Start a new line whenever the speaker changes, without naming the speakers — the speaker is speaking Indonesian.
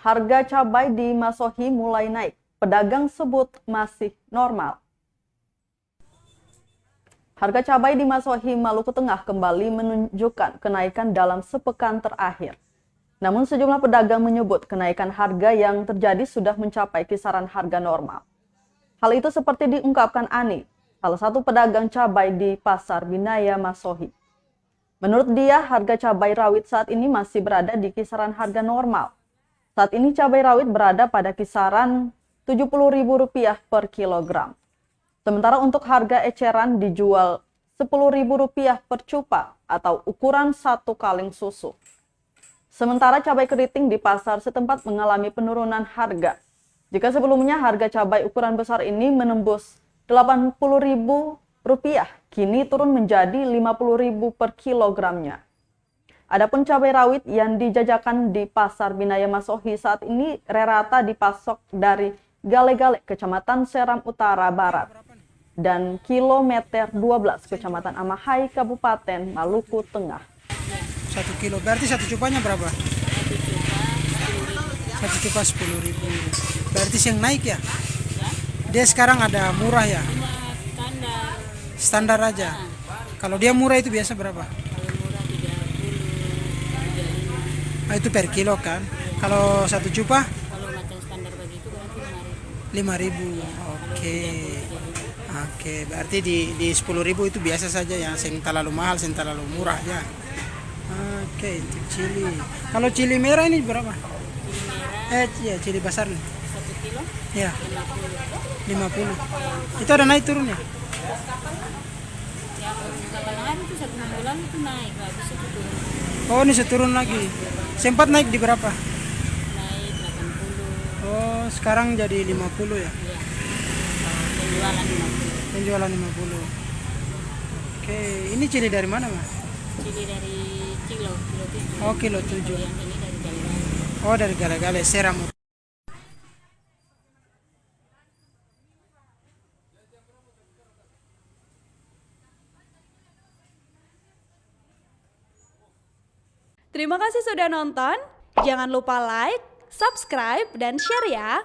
Harga cabai di Masohi mulai naik. Pedagang sebut masih normal. Harga cabai di Masohi, Maluku Tengah kembali menunjukkan kenaikan dalam sepekan terakhir. Namun sejumlah pedagang menyebut kenaikan harga yang terjadi sudah mencapai kisaran harga normal. Hal itu seperti diungkapkan Ani, salah satu pedagang cabai di Pasar Binaya Masohi. Menurut dia, harga cabai rawit saat ini masih berada di kisaran harga normal. Saat ini cabai rawit berada pada kisaran Rp70.000 per kilogram. Sementara untuk harga eceran dijual Rp10.000 per cupa atau ukuran 1 kaleng susu. Sementara cabai keriting di pasar setempat mengalami penurunan harga. Jika sebelumnya harga cabai ukuran besar ini menembus Rp80.000, kini turun menjadi Rp50.000 per kilogramnya. Adapun cabai rawit yang dijajakan di Pasar Binaya Masohi saat ini rata dipasok dari Gale-Gale, Kecamatan Seram Utara Barat, dan kilometer 12, Kecamatan Amahai, Kabupaten Maluku Tengah.
1 kilo, berarti 1 cupanya berapa? 1 cupa 10.000. Berarti yang naik ya? Dia sekarang ada murah ya? Standar aja. Kalau dia murah itu biasa berapa? Itu per kilo kan? Kalau 1 cupa?
Kalau macam standar begitu berarti
5.000. Oke, berarti di 10.000 itu biasa saja ya, yang terlalu mahal, yang terlalu murah ya. Oke, itu cili. Kalau cili merah ini berapa?
Cili merah.
Cili besar nih.
1 kilo?
Ya,
50.
50. Itu ada naik turun ya?
Ya, kapan hari itu 1 bulan itu naik, habis itu turun.
Oh, ini seturun lagi. Sempat naik di berapa?
Naik 80.
Oh, sekarang jadi 50 ya?
Iya. Penjualan 50.
Penjualan 50. Oke, ini cili dari mana, Mas?
Cili dari kilo 7.
Oh, kilo 7.
Yang ini dari Gale-Gale.
Oh, dari Gale-Gale, Seram.
Terima kasih sudah nonton. Jangan lupa like, subscribe, dan share ya.